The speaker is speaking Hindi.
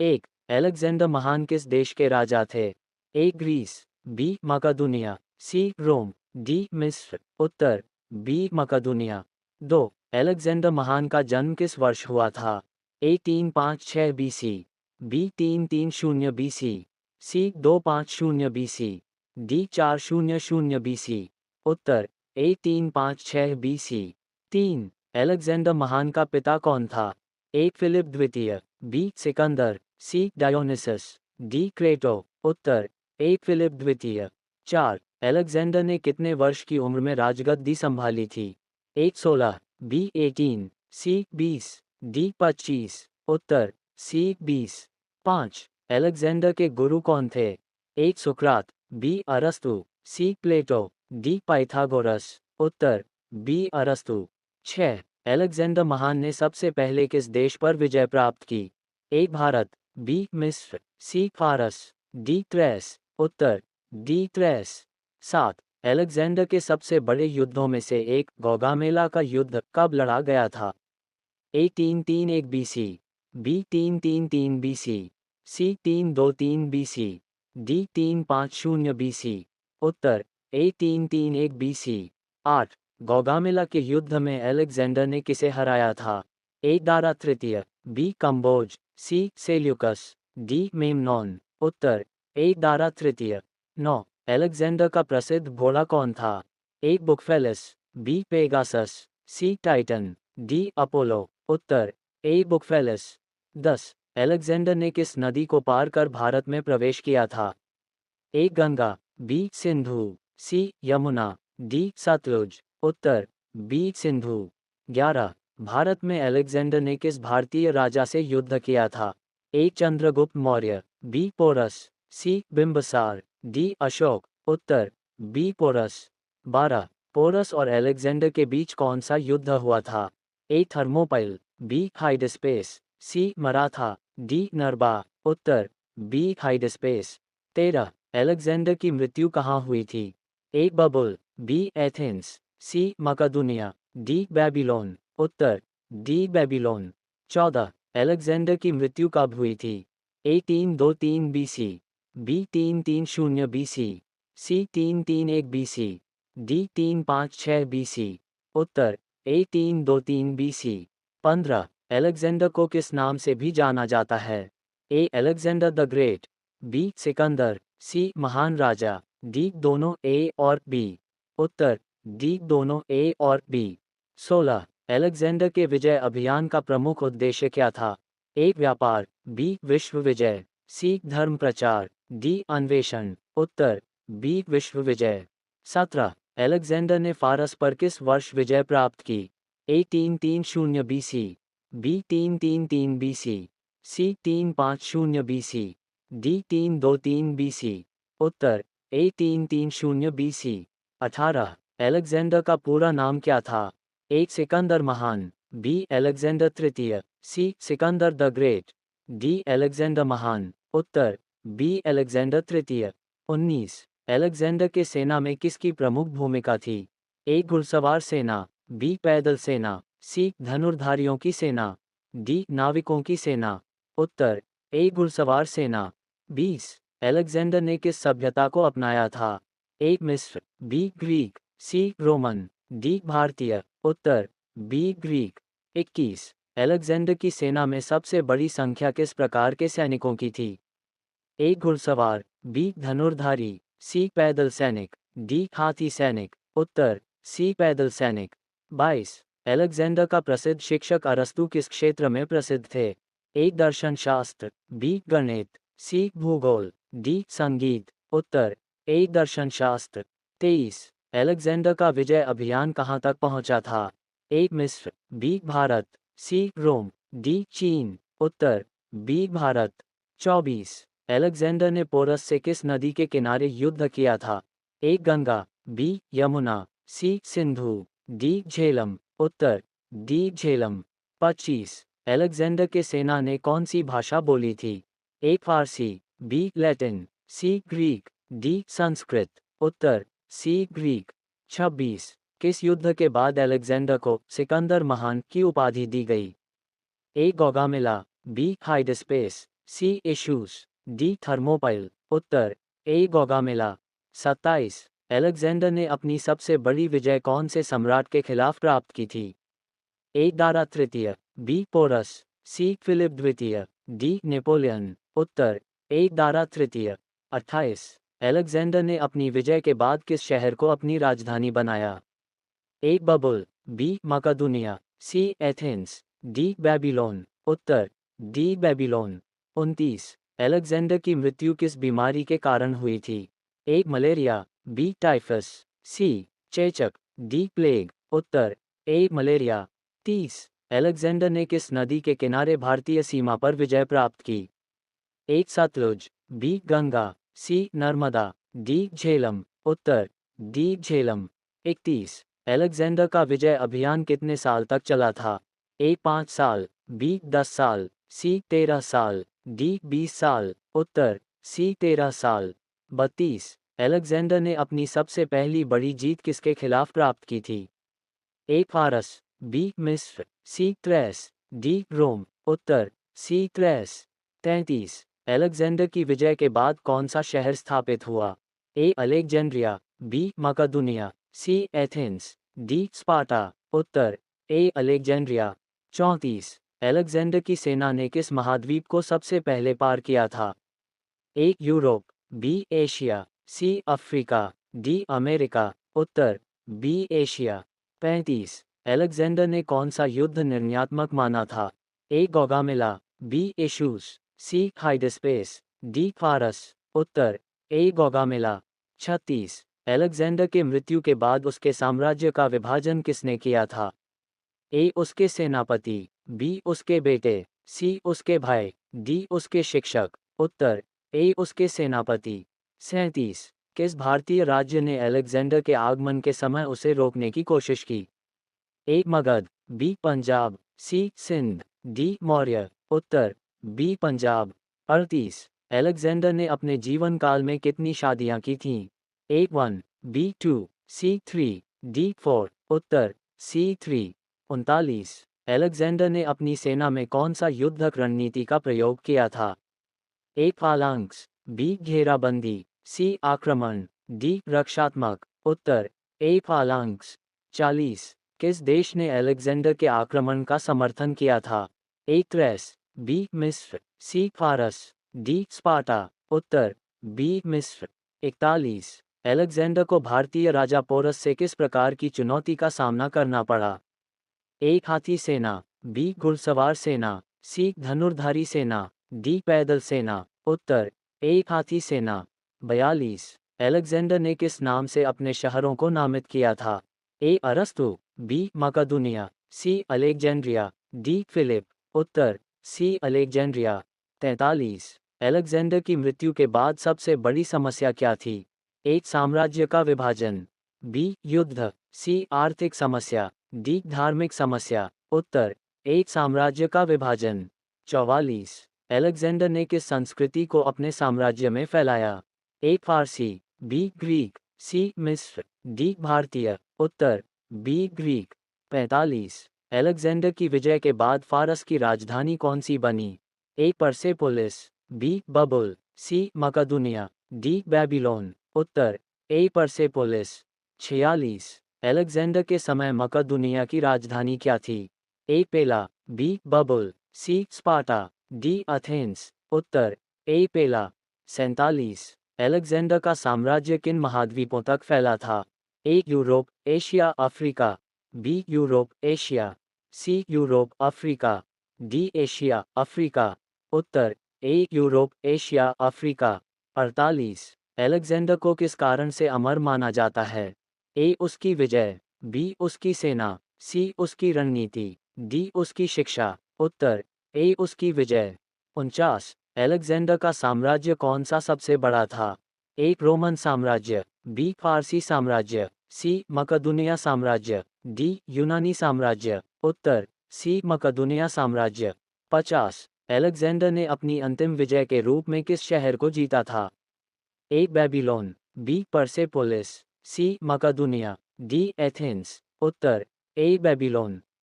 एक, अलेक्जेंडर महान किस देश के राजा थे? ए ग्रीस, बी मकदूनिया, सी रोम, डी मिस्र। उत्तर बी मकदूनिया। 2, अलेक्जेंडर महान का जन्म किस वर्ष हुआ था? ए 356 बीसी, बी 330 बीसी, सी 250 बीसी, डी 400 बीसी। उत्तर ए 356 बीसी। 3, अलेक्जेंडर महान का पिता कौन था? ए फिलिप द्वितीय, बी सिकंदर, सी डायोनिसस, डी क्रेटो। उत्तर ए फिलिप द्वितीय। 4, अलेक्जेंडर ने कितने वर्ष की उम्र में राजगद्दी संभाली थी? ए 16, बी 18, सी 20, डी 25। उत्तर सी 20। 5, अलेक्जेंडर के गुरु कौन थे? ए सुकरात, बी अरस्तु, सी प्लेटो, डी पाइथागोरस। उत्तर बी अरस्तु। 6, अलेक्जेंडर महान ने सबसे पहले किस देश पर विजय प्राप्त की? ए भारत, बी मिस्र, सी फारस, डी थ्रेस। उत्तर डी थ्रेस। 7, अलेक्जेंडर के सबसे बड़े युद्धों में से एक गौगामेला का युद्ध कब लड़ा गया था? ए 331 बीसी, बी 333 बीसी, सी 323 बीसी, डी 350 बीसी। उत्तर ए 331 बीसी। 8, गौगामेला के युद्ध में अलेक्जेंडर ने किसे हराया था? ए दारा तृतीय, बी कंबोज, सी सेल्यूकस, डी मेमनॉन। उत्तर ए दारा तृतीय। 9, अलेक्जेंडर का प्रसिद्ध घोड़ा कौन था? ए बुकफेलिस, बी पेगासस, सी टाइटन, डी अपोलो। उत्तर ए बुकफेलिस। 10, अलेक्जेंडर ने किस नदी को पार कर भारत में प्रवेश किया था? ए गंगा, बी सिंधु, सी यमुना, डी सतलुज। उत्तर बी सिंधु। 11, भारत में अलेक्जेंडर ने किस भारतीय राजा से युद्ध किया था? ए चंद्रगुप्त मौर्य, बी पोरस, सी बिंबिसार, डी अशोक। उत्तर बी पोरस। 12, पोरस और अलेक्जेंडर के बीच कौन सा युद्ध हुआ था? ए थर्मोपाइल, बी हाइडस्पेस, सी मराठा, डी नरबा। उत्तर बी हाइडस्पेस। 13, अलेक्जेंडर की मृत्यु कहाँ हुई थी? ए बबुल, बी एथेंस, सी मकदूनिया, डी बेबीलोन। उत्तर डी बेबीलोन। 14, अलेक्जेंडर की मृत्यु कब हुई थी? ए 323 बीसी, बी 330 बीसी, सी 331 बीसी, डी 356 बीसी। उत्तर ए 323 बीसी। 15, अलेक्जेंडर को किस नाम से भी जाना जाता है? A Alexander the Great, B Sikandar, C महान राजा, डी दोनों ए और बी। उत्तर डी दोनों ए और बी। 16, अलेक्जेंडर के विजय अभियान का प्रमुख उद्देश्य क्या था? ए व्यापार, बी विश्व विजय, सी धर्म प्रचार, डी अन्वेषण। उत्तर बी विश्व विजय। 17, अलेक्जेंडर ने फारस पर किस वर्ष विजय प्राप्त की? ए 330 बीसी, बी 333 बीसी, सी 350 बीसी, डी 323 बीसी। उत्तर ए 330 बीसी। 18, अलेक्जेंडर का पूरा नाम क्या था? ए सिकंदर महान, बी अलेक्जेंडर तृतीय, C Sikandar the Great, D Alexander महान। उत्तर बी अलेक्जेंडर तृतीय। 19, अलेक्जेंडर के सेना में किसकी प्रमुख भूमिका थी? ए घुड़सवार सेना, बी पैदल सेना, सी धनुर्धारियों की सेना, डी नाविकों की सेना। उत्तर ए घुड़सवार सेना। 20, अलेक्जेंडर ने किस सभ्यता को अपनाया था? ए मिस्र, बी ग्रीक, सी रोमन, डी भारतीय। उत्तर बी ग्रीक। 21, अलेक्जेंडर की सेना में सबसे बड़ी संख्या किस प्रकार के सैनिकों की थी? ए घुड़सवार, बी धनुर्धारी, सी पैदल सैनिक, डी हाथी सैनिक। उत्तर सी पैदल सैनिक। 22, अलेक्जेंडर का प्रसिद्ध शिक्षक अरस्तु किस क्षेत्र में प्रसिद्ध थे? ए दर्शन शास्त्र, बी गणित, सी भूगोल, डी संगीत। उत्तर ए दर्शन शास्त्र। 23, अलेक्जेंडर का विजय अभियान कहाँ तक पहुँचा था? ए मिस्र, बी भारत, सी रोम, डी चीन। उत्तर बी भारत। 24, अलेक्जेंडर ने पोरस से किस नदी के किनारे युद्ध किया था? ए गंगा, बी यमुना, सी सिंधु, डी झेलम। उत्तर डी झेलम। 25, अलेक्जेंडर के सेना ने कौन सी भाषा बोली थी? ए फारसी, बी लैटिन, सी ग्रीक, डी संस्कृत। उत्तर सी ग्रीक। 26, किस युद्ध के बाद अलेक्जेंडर को सिकंदर महान की उपाधि दी गई? ए गौगामेला, बी हाइडस्पेस, सी इशूस, डी थर्मोपाइल। उत्तर ए गौगामेला। 27 अलेक्जेंडर ने अपनी सबसे बड़ी विजय कौन से सम्राट के खिलाफ प्राप्त की थी? ए दारा तृतीय, बी पोरस, सी फिलिप द्वितीय, डी नेपोलियन। उत्तर ए दारा तृतीय। 28 अलेक्जेंडर ने अपनी विजय के बाद किस शहर को अपनी राजधानी बनाया? ए बबुल, बी मकदूनिया, सी एथेंस, डी बेबीलोन। उत्तर डी बेबीलोन। 29 अलेक्जेंडर की मृत्यु किस बीमारी के कारण हुई थी? ए मलेरिया, बी टाइफस, सी चेचक, डी प्लेग। उत्तर ए मलेरिया। 30 अलेक्जेंडर ने किस नदी के किनारे भारतीय सीमा पर विजय प्राप्त की? ए सतलुज, बी गंगा, सी नर्मदा, डी झेलम। उत्तर डी झेलम। 31 अलेक्जेंडर का विजय अभियान कितने साल तक चला था? ए 5 साल, बी 10 साल, सी 13 साल, डी 20 साल। उत्तर सी 13 साल। 32 अलेक्जेंडर ने अपनी सबसे पहली बड़ी जीत किसके खिलाफ प्राप्त की थी? ए फारस, बी मिस्र, सी थ्रेस, डी रोम। उत्तर सी थ्रेस। 33 अलेक्जेंडर की विजय के बाद कौन सा शहर स्थापित हुआ? ए अलेक्जेंड्रिया, बी मकदूनिया, सी एथेंस, डी स्पार्टा। उत्तर ए अलेक्जेंड्रिया। 34 अलेक्जेंडर की सेना ने किस महाद्वीप को सबसे पहले पार किया था? A Europe, B Asia, C Africa, D America. उत्तर बी एशिया। 35 अलेक्जेंडर ने कौन सा युद्ध निर्णयात्मक माना था? A Gaugamela, B Issus, C Hydaspes, D फारस। उत्तर ए गौगामेला। 36 अलेक्जेंडर के मृत्यु के बाद उसके साम्राज्य का विभाजन किसने किया था? ए उसके सेनापति, बी उसके बेटे, सी उसके भाई, डी उसके शिक्षक। उत्तर ए उसके सेनापति। 37 किस भारतीय राज्य ने अलेक्जेंडर के आगमन के समय उसे रोकने की कोशिश की? ए मगध, बी पंजाब, सी सिंध, डी मौर्य। उत्तर बी पंजाब। 38 अलेक्जेंडर ने अपने जीवन काल में कितनी शादियां की थीं? ए 1, बी 2, सी 3, डी 4। उत्तर सी 3। 39 अलेक्जेंडर ने अपनी सेना में कौन सा युद्धक रणनीति का प्रयोग किया था? ए फालांक्स, बी घेराबंदी, सी आक्रमण, डी रक्षात्मक। उत्तर ए फालांक्स। 40 किस देश ने अलेक्जेंडर के आक्रमण का समर्थन किया था? ए थ्रेस, बी मिस्र, सी फारस, डी स्पार्टा। उत्तर बी मिस्र। 41 अलेक्जेंडर को भारतीय राजा पोरस से किस प्रकार की चुनौती का सामना करना पड़ा? ए हाथी सेना, बी घुड़सवार सेना, सी धनुर्धारी सेना, डी पैदल सेना। उत्तर ए हाथी सेना। 42 अलेक्जेंडर ने किस नाम से अपने शहरों को नामित किया था? ए अरस्तु, बी मकदूनिया, सी अलेक्जेंड्रिया, डी फिलिप। उत्तर सी अलेक्जेंड्रिया। 43 अलेक्जेंडर की मृत्यु के बाद सबसे बड़ी समस्या क्या थी? ए साम्राज्य का विभाजन, बी युद्ध, सी आर्थिक समस्या, डी धार्मिक समस्या। उत्तर ए साम्राज्य का विभाजन। 44 अलेक्जेंडर ने किस संस्कृति को अपने साम्राज्य में फैलाया? ए फारसी, बी ग्रीक, सी मिस्र, डी भारतीय। उत्तर बी ग्रीक। 45 अलेक्जेंडर की विजय के बाद फारस की राजधानी कौन सी बनी? ए परसेपोलिस, बी बबुल, सी मकदूनिया, डी बेबीलोन। उत्तर ए परसेपोलिस। 46 अलेक्जेंडर के समय मकदूनिया की राजधानी क्या थी? ए पेला, बी बबुल, सी स्पार्टा, डी अथेंस। उत्तर ए पेला। 47 अलेक्जेंडर का साम्राज्य किन महाद्वीपों तक फैला था? A Europe, Asia, Africa, B Europe, Asia, C Europe, Africa, D Asia, Africa. उत्तर A Europe, Asia, Africa. 48 Alexander को किस कारण से अमर माना जाता है? ए उसकी विजय, बी उसकी सेना, सी उसकी रणनीति, डी उसकी शिक्षा। उत्तर ए उसकी विजय। 49 अलेक्जेंडर का साम्राज्य कौन सा सबसे बड़ा था? ए रोमन साम्राज्य, बी फारसी साम्राज्य, सी मकदूनिया साम्राज्य, डी यूनानी साम्राज्य। उत्तर सी मकदूनिया साम्राज्य। 50 अलेक्जेंडर ने अपनी अंतिम विजय के रूप में किस शहर को जीता था? ए बेबीलोन, बी परसेपोलिस, सी मकदूनिया, डी एथेंस। उत्तर ए बेबीलोन।